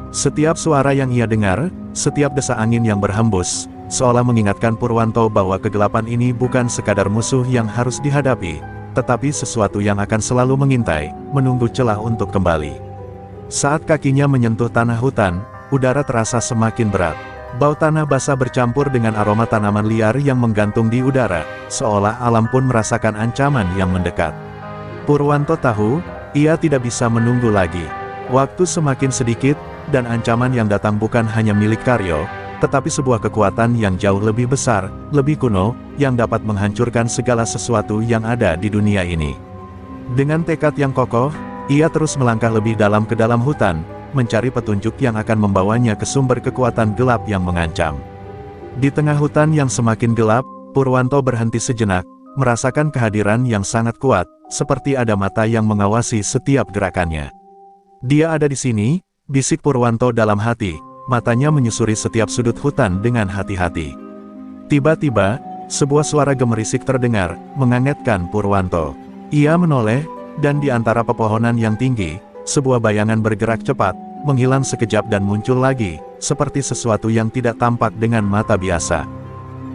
Setiap suara yang ia dengar, setiap desa angin yang berhembus, seolah mengingatkan Purwanto bahwa kegelapan ini bukan sekadar musuh yang harus dihadapi, tetapi sesuatu yang akan selalu mengintai, menunggu celah untuk kembali. Saat kakinya menyentuh tanah hutan, udara terasa semakin berat. Bau tanah basah bercampur dengan aroma tanaman liar yang menggantung di udara, seolah alam pun merasakan ancaman yang mendekat. Purwanto tahu, ia tidak bisa menunggu lagi. Waktu semakin sedikit, dan ancaman yang datang bukan hanya milik Karyo, tetapi sebuah kekuatan yang jauh lebih besar, lebih kuno, yang dapat menghancurkan segala sesuatu yang ada di dunia ini. Dengan tekad yang kokoh, ia terus melangkah lebih dalam ke dalam hutan, mencari petunjuk yang akan membawanya ke sumber kekuatan gelap yang mengancam. Di tengah hutan yang semakin gelap, Purwanto berhenti sejenak, merasakan kehadiran yang sangat kuat, seperti ada mata yang mengawasi setiap gerakannya. Dia ada di sini, bisik Purwanto dalam hati, matanya menyusuri setiap sudut hutan dengan hati-hati. Tiba-tiba, sebuah suara gemerisik terdengar, mengagetkan Purwanto. Ia menoleh, dan di antara pepohonan yang tinggi, sebuah bayangan bergerak cepat, menghilang sekejap dan muncul lagi, seperti sesuatu yang tidak tampak dengan mata biasa.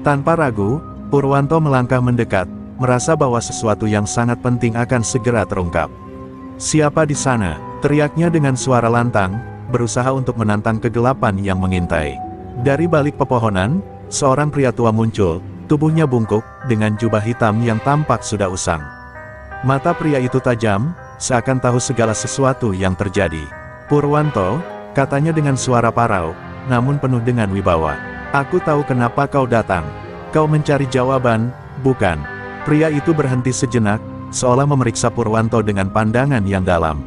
Tanpa ragu, Purwanto melangkah mendekat, merasa bahwa sesuatu yang sangat penting akan segera terungkap. "Siapa di sana?" teriaknya dengan suara lantang, berusaha untuk menantang kegelapan yang mengintai. Dari balik pepohonan, seorang pria tua muncul, tubuhnya bungkuk, dengan jubah hitam yang tampak sudah usang. Mata pria itu tajam, seakan tahu segala sesuatu yang terjadi. "Purwanto," katanya dengan suara parau, namun penuh dengan wibawa. "Aku tahu kenapa kau datang. Kau mencari jawaban, bukan?" Pria itu berhenti sejenak, seolah memeriksa Purwanto dengan pandangan yang dalam.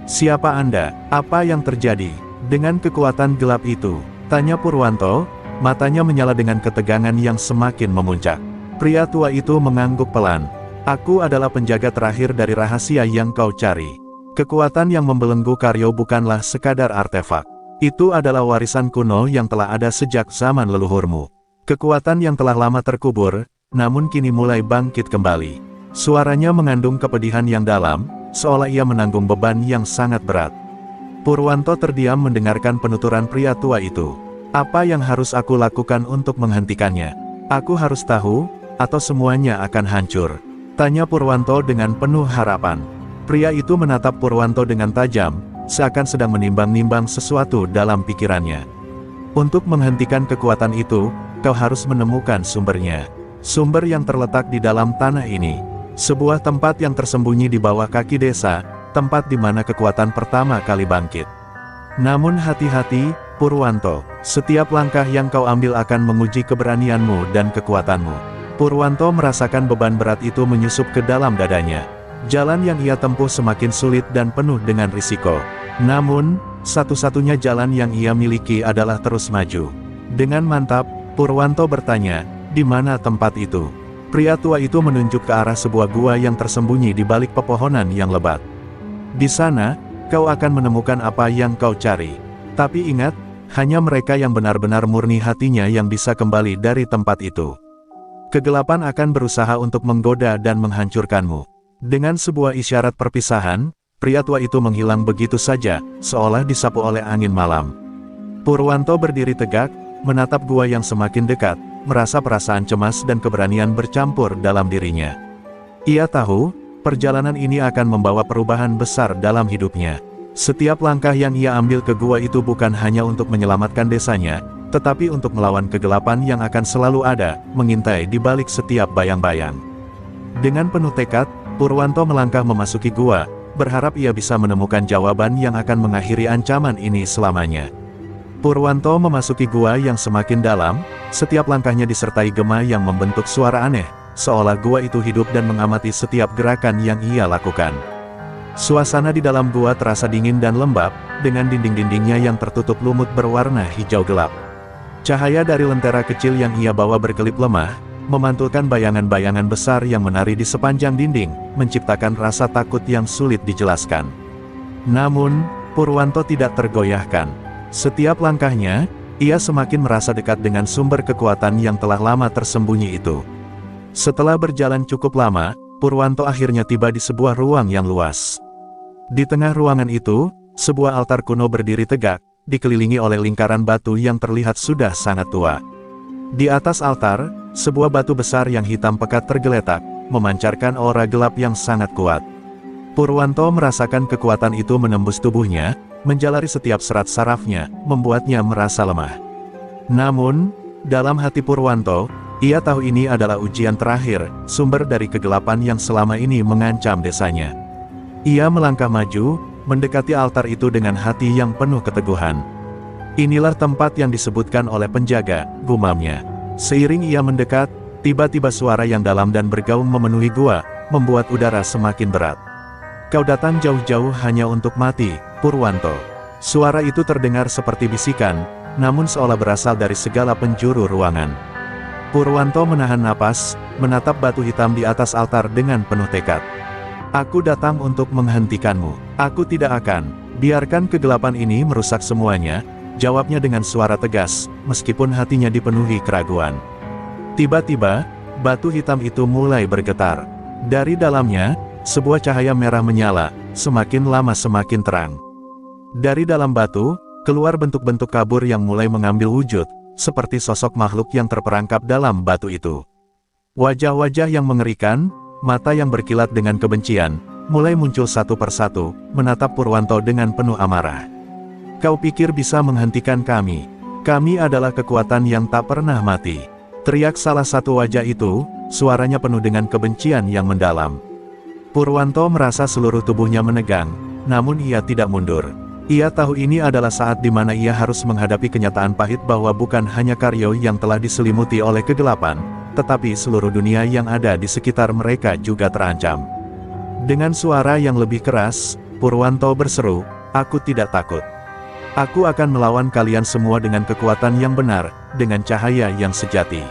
"Siapa Anda? Apa yang terjadi?" Dengan kekuatan gelap itu, tanya Purwanto, matanya menyala dengan ketegangan yang semakin memuncak. Pria tua itu mengangguk pelan. "Aku adalah penjaga terakhir dari rahasia yang kau cari. Kekuatan yang membelenggu Karyo bukanlah sekadar artefak. Itu adalah warisan kuno yang telah ada sejak zaman leluhurmu. Kekuatan yang telah lama terkubur, namun kini mulai bangkit kembali." Suaranya mengandung kepedihan yang dalam, seolah ia menanggung beban yang sangat berat. Purwanto terdiam mendengarkan penuturan pria tua itu. "Apa yang harus aku lakukan untuk menghentikannya? Aku harus tahu, atau semuanya akan hancur?" tanya Purwanto dengan penuh harapan. Pria itu menatap Purwanto dengan tajam, seakan sedang menimbang-nimbang sesuatu dalam pikirannya. "Untuk menghentikan kekuatan itu, kau harus menemukan sumbernya. Sumber yang terletak di dalam tanah ini. Sebuah tempat yang tersembunyi di bawah kaki desa, tempat di mana kekuatan pertama kali bangkit. Namun hati-hati, Purwanto. Setiap langkah yang kau ambil akan menguji keberanianmu dan kekuatanmu." Purwanto merasakan beban berat itu menyusup ke dalam dadanya. Jalan yang ia tempuh semakin sulit dan penuh dengan risiko. Namun, satu-satunya jalan yang ia miliki adalah terus maju. Dengan mantap, Purwanto bertanya, "Di mana tempat itu?" Pria tua itu menunjuk ke arah sebuah gua yang tersembunyi di balik pepohonan yang lebat. "Di sana, kau akan menemukan apa yang kau cari. Tapi ingat, hanya mereka yang benar-benar murni hatinya yang bisa kembali dari tempat itu. Kegelapan akan berusaha untuk menggoda dan menghancurkanmu." Dengan sebuah isyarat perpisahan, pria tua itu menghilang begitu saja, seolah disapu oleh angin malam. Purwanto berdiri tegak, menatap gua yang semakin dekat, merasa perasaan cemas dan keberanian bercampur dalam dirinya. Ia tahu, perjalanan ini akan membawa perubahan besar dalam hidupnya. Setiap langkah yang ia ambil ke gua itu bukan hanya untuk menyelamatkan desanya, tetapi untuk melawan kegelapan yang akan selalu ada, mengintai di balik setiap bayang-bayang. Dengan penuh tekad, Purwanto melangkah memasuki gua, berharap ia bisa menemukan jawaban yang akan mengakhiri ancaman ini selamanya. Purwanto memasuki gua yang semakin dalam, setiap langkahnya disertai gema yang membentuk suara aneh, seolah gua itu hidup dan mengamati setiap gerakan yang ia lakukan. Suasana di dalam gua terasa dingin dan lembab, dengan dinding-dindingnya yang tertutup lumut berwarna hijau gelap. Cahaya dari lentera kecil yang ia bawa berkelip lemah, memantulkan bayangan-bayangan besar yang menari di sepanjang dinding, menciptakan rasa takut yang sulit dijelaskan. Namun, Purwanto tidak tergoyahkan. Setiap langkahnya, ia semakin merasa dekat dengan sumber kekuatan yang telah lama tersembunyi itu. Setelah berjalan cukup lama, Purwanto akhirnya tiba di sebuah ruang yang luas. Di tengah ruangan itu, sebuah altar kuno berdiri tegak, dikelilingi oleh lingkaran batu yang terlihat sudah sangat tua. Di atas altar, sebuah batu besar yang hitam pekat tergeletak, memancarkan aura gelap yang sangat kuat. Purwanto merasakan kekuatan itu menembus tubuhnya, menjalari setiap serat sarafnya, membuatnya merasa lemah. Namun, dalam hati Purwanto, ia tahu ini adalah ujian terakhir, sumber dari kegelapan yang selama ini mengancam desanya. Ia melangkah maju, mendekati altar itu dengan hati yang penuh keteguhan. "Inilah tempat yang disebutkan oleh penjaga," gumamnya. Seiring ia mendekat, tiba-tiba suara yang dalam dan bergaung memenuhi gua, membuat udara semakin berat. "Kau datang jauh-jauh hanya untuk mati, Purwanto." Suara itu terdengar seperti bisikan, namun seolah berasal dari segala penjuru ruangan. Purwanto menahan napas, menatap batu hitam di atas altar dengan penuh tekad. "Aku datang untuk menghentikanmu. Aku tidak akan biarkan kegelapan ini merusak semuanya," jawabnya dengan suara tegas, meskipun hatinya dipenuhi keraguan. Tiba-tiba, batu hitam itu mulai bergetar. Dari dalamnya, sebuah cahaya merah menyala, semakin lama semakin terang. Dari dalam batu, keluar bentuk-bentuk kabur yang mulai mengambil wujud, seperti sosok makhluk yang terperangkap dalam batu itu. Wajah-wajah yang mengerikan, mata yang berkilat dengan kebencian, mulai muncul satu persatu, menatap Purwanto dengan penuh amarah. "Kau pikir bisa menghentikan kami? Kami adalah kekuatan yang tak pernah mati," teriak salah satu wajah itu, suaranya penuh dengan kebencian yang mendalam. Purwanto merasa seluruh tubuhnya menegang, namun ia tidak mundur. Ia tahu ini adalah saat di mana ia harus menghadapi kenyataan pahit bahwa bukan hanya Karyo yang telah diselimuti oleh kegelapan, tetapi seluruh dunia yang ada di sekitar mereka juga terancam. Dengan suara yang lebih keras, Purwanto berseru, "Aku tidak takut. Aku akan melawan kalian semua dengan kekuatan yang benar, dengan cahaya yang sejati."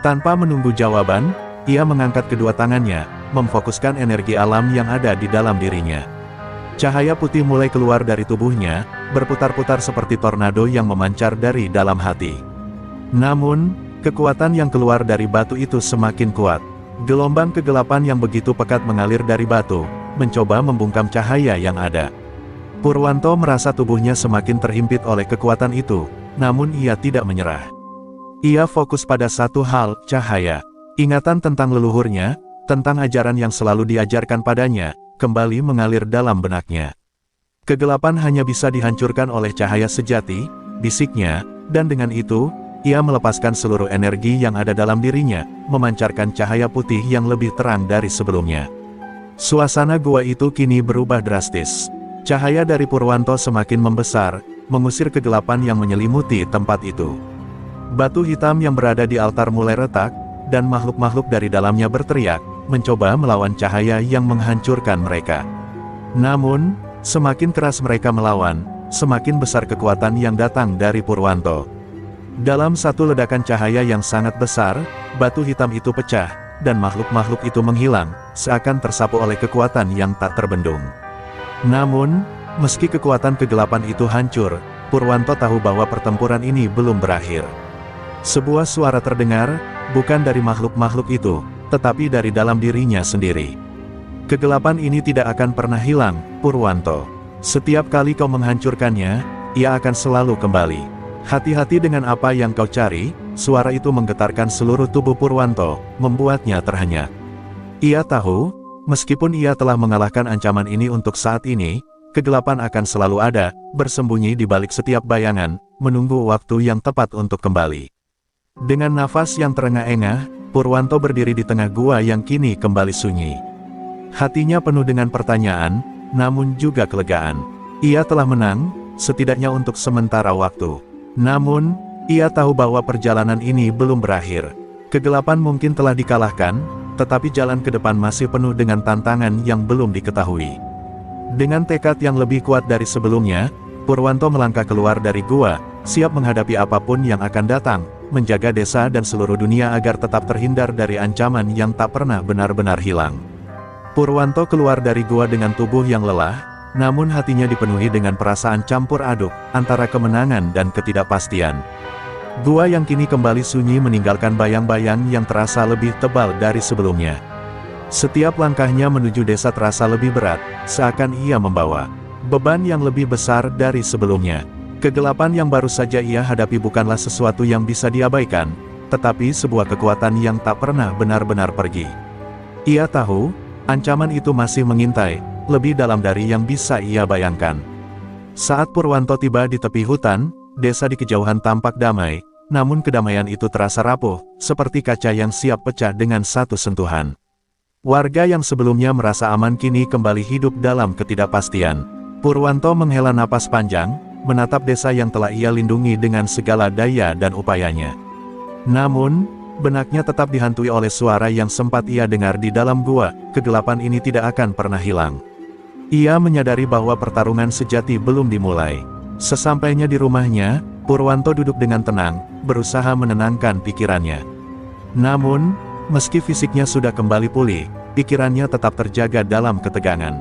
Tanpa menunggu jawaban, ia mengangkat kedua tangannya, memfokuskan energi alam yang ada di dalam dirinya. Cahaya putih mulai keluar dari tubuhnya, berputar-putar seperti tornado yang memancar dari dalam hati. Namun, kekuatan yang keluar dari batu itu semakin kuat. Gelombang kegelapan yang begitu pekat mengalir dari batu, mencoba membungkam cahaya yang ada. Purwanto merasa tubuhnya semakin terhimpit oleh kekuatan itu, namun ia tidak menyerah. Ia fokus pada satu hal, cahaya. Ingatan tentang leluhurnya, tentang ajaran yang selalu diajarkan padanya, kembali mengalir dalam benaknya. Kegelapan hanya bisa dihancurkan oleh cahaya sejati, bisiknya, dan dengan itu, ia melepaskan seluruh energi yang ada dalam dirinya, memancarkan cahaya putih yang lebih terang dari sebelumnya. Suasana gua itu kini berubah drastis. Cahaya dari Purwanto semakin membesar, mengusir kegelapan yang menyelimuti tempat itu. Batu hitam yang berada di altar mulai retak, dan makhluk-makhluk dari dalamnya berteriak, mencoba melawan cahaya yang menghancurkan mereka. Namun, semakin keras mereka melawan, semakin besar kekuatan yang datang dari Purwanto. Dalam satu ledakan cahaya yang sangat besar, batu hitam itu pecah, dan makhluk-makhluk itu menghilang, seakan tersapu oleh kekuatan yang tak terbendung. Namun, meski kekuatan kegelapan itu hancur, Purwanto tahu bahwa pertempuran ini belum berakhir. Sebuah suara terdengar, bukan dari makhluk-makhluk itu, tetapi dari dalam dirinya sendiri. "Kegelapan ini tidak akan pernah hilang, Purwanto. Setiap kali kau menghancurkannya, ia akan selalu kembali. Hati-hati dengan apa yang kau cari." Suara itu menggetarkan seluruh tubuh Purwanto, membuatnya terhenyak. Ia tahu, meskipun ia telah mengalahkan ancaman ini untuk saat ini, kegelapan akan selalu ada, bersembunyi di balik setiap bayangan, menunggu waktu yang tepat untuk kembali. Dengan nafas yang terengah-engah, Purwanto berdiri di tengah gua yang kini kembali sunyi. Hatinya penuh dengan pertanyaan, namun juga kelegaan. Ia telah menang, setidaknya untuk sementara waktu. Namun, ia tahu bahwa perjalanan ini belum berakhir. Kegelapan mungkin telah dikalahkan, tetapi jalan ke depan masih penuh dengan tantangan yang belum diketahui. Dengan tekad yang lebih kuat dari sebelumnya, Purwanto melangkah keluar dari gua, siap menghadapi apapun yang akan datang, menjaga desa dan seluruh dunia agar tetap terhindar dari ancaman yang tak pernah benar-benar hilang. Purwanto keluar dari gua dengan tubuh yang lelah, namun hatinya dipenuhi dengan perasaan campur aduk, antara kemenangan dan ketidakpastian. Gua yang kini kembali sunyi meninggalkan bayang-bayang yang terasa lebih tebal dari sebelumnya. Setiap langkahnya menuju desa terasa lebih berat, seakan ia membawa beban yang lebih besar dari sebelumnya. Kegelapan yang baru saja ia hadapi bukanlah sesuatu yang bisa diabaikan, tetapi sebuah kekuatan yang tak pernah benar-benar pergi. Ia tahu, ancaman itu masih mengintai, lebih dalam dari yang bisa ia bayangkan. Saat Purwanto tiba di tepi hutan, desa di kejauhan tampak damai, namun kedamaian itu terasa rapuh, seperti kaca yang siap pecah dengan satu sentuhan. Warga yang sebelumnya merasa aman kini kembali hidup dalam ketidakpastian. Purwanto menghela napas panjang, menatap desa yang telah ia lindungi dengan segala daya dan upayanya. Namun, benaknya tetap dihantui oleh suara yang sempat ia dengar di dalam gua, kegelapan ini tidak akan pernah hilang. Ia menyadari bahwa pertarungan sejati belum dimulai. Sesampainya di rumahnya, Purwanto duduk dengan tenang, berusaha menenangkan pikirannya. Namun, meski fisiknya sudah kembali pulih, pikirannya tetap terjaga dalam ketegangan.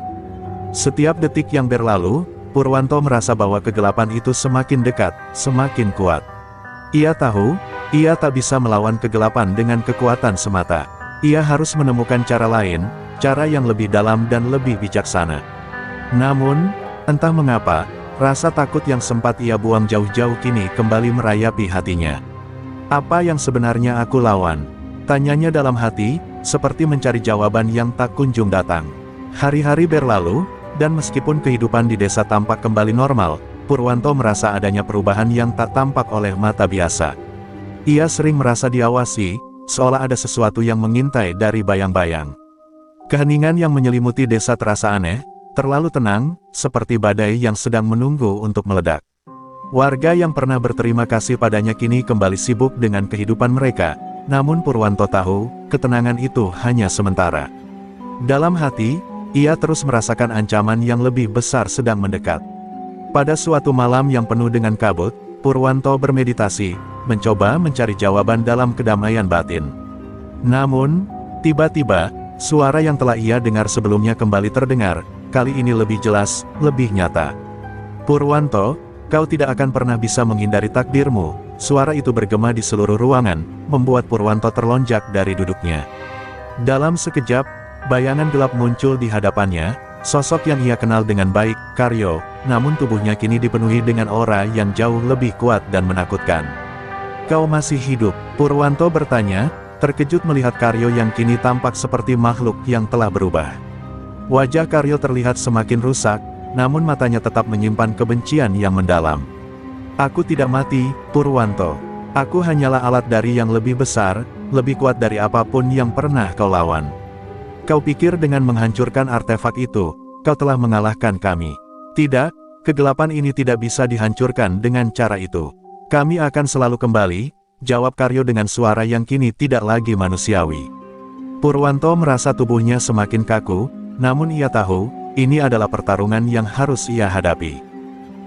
Setiap detik yang berlalu, Purwanto merasa bahwa kegelapan itu semakin dekat, semakin kuat. Ia tahu, ia tak bisa melawan kegelapan dengan kekuatan semata. Ia harus menemukan cara lain, cara yang lebih dalam dan lebih bijaksana. Namun, entah mengapa, rasa takut yang sempat ia buang jauh-jauh kini kembali merayapi hatinya. Apa yang sebenarnya aku lawan? Tanyanya dalam hati, seperti mencari jawaban yang tak kunjung datang. Hari-hari berlalu, dan meskipun kehidupan di desa tampak kembali normal, Purwanto merasa adanya perubahan yang tak tampak oleh mata biasa. Ia sering merasa diawasi, seolah ada sesuatu yang mengintai dari bayang-bayang. Keheningan yang menyelimuti desa terasa aneh, terlalu tenang, seperti badai yang sedang menunggu untuk meledak. Warga yang pernah berterima kasih padanya kini kembali sibuk dengan kehidupan mereka, namun Purwanto tahu, ketenangan itu hanya sementara. Dalam hati, ia terus merasakan ancaman yang lebih besar sedang mendekat. Pada suatu malam yang penuh dengan kabut, Purwanto bermeditasi, mencoba mencari jawaban dalam kedamaian batin. Namun, tiba-tiba, suara yang telah ia dengar sebelumnya kembali terdengar, kali ini lebih jelas, lebih nyata. Purwanto, kau tidak akan pernah bisa menghindari takdirmu. Suara itu bergema di seluruh ruangan, membuat Purwanto terlonjak dari duduknya. Dalam sekejap, bayangan gelap muncul di hadapannya. Sosok yang ia kenal dengan baik, Karyo, namun tubuhnya kini dipenuhi dengan aura yang jauh lebih kuat dan menakutkan. Kau masih hidup? Purwanto bertanya, terkejut melihat Karyo yang kini tampak seperti makhluk yang telah berubah. Wajah Karyo terlihat semakin rusak, namun matanya tetap menyimpan kebencian yang mendalam. Aku tidak mati, Purwanto. Aku hanyalah alat dari yang lebih besar, lebih kuat dari apapun yang pernah kau lawan. Kau pikir dengan menghancurkan artefak itu, kau telah mengalahkan kami. Tidak, kegelapan ini tidak bisa dihancurkan dengan cara itu. Kami akan selalu kembali, jawab Karyo dengan suara yang kini tidak lagi manusiawi. Purwanto merasa tubuhnya semakin kaku, namun ia tahu, ini adalah pertarungan yang harus ia hadapi.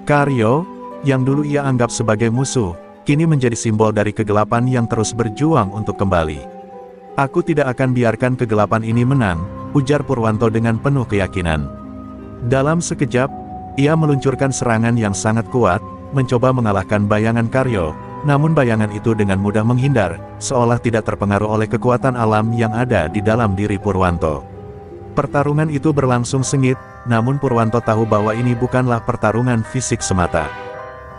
Karyo, yang dulu ia anggap sebagai musuh, kini menjadi simbol dari kegelapan yang terus berjuang untuk kembali. Aku tidak akan biarkan kegelapan ini menang, ujar Purwanto dengan penuh keyakinan. Dalam sekejap, ia meluncurkan serangan yang sangat kuat, mencoba mengalahkan bayangan Karyo, namun bayangan itu dengan mudah menghindar, seolah tidak terpengaruh oleh kekuatan alam yang ada di dalam diri Purwanto. Pertarungan itu berlangsung sengit, namun Purwanto tahu bahwa ini bukanlah pertarungan fisik semata.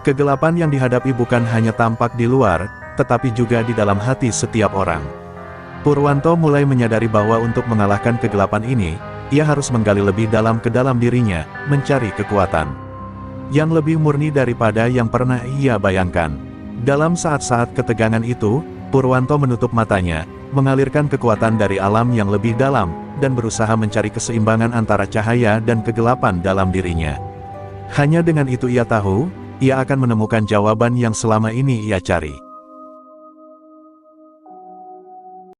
Kegelapan yang dihadapi bukan hanya tampak di luar, tetapi juga di dalam hati setiap orang. Purwanto mulai menyadari bahwa untuk mengalahkan kegelapan ini, ia harus menggali lebih dalam ke dalam dirinya, mencari kekuatan yang lebih murni daripada yang pernah ia bayangkan. Dalam saat-saat ketegangan itu, Purwanto menutup matanya, mengalirkan kekuatan dari alam yang lebih dalam, dan berusaha mencari keseimbangan antara cahaya dan kegelapan dalam dirinya. Hanya dengan itu ia tahu, ia akan menemukan jawaban yang selama ini ia cari.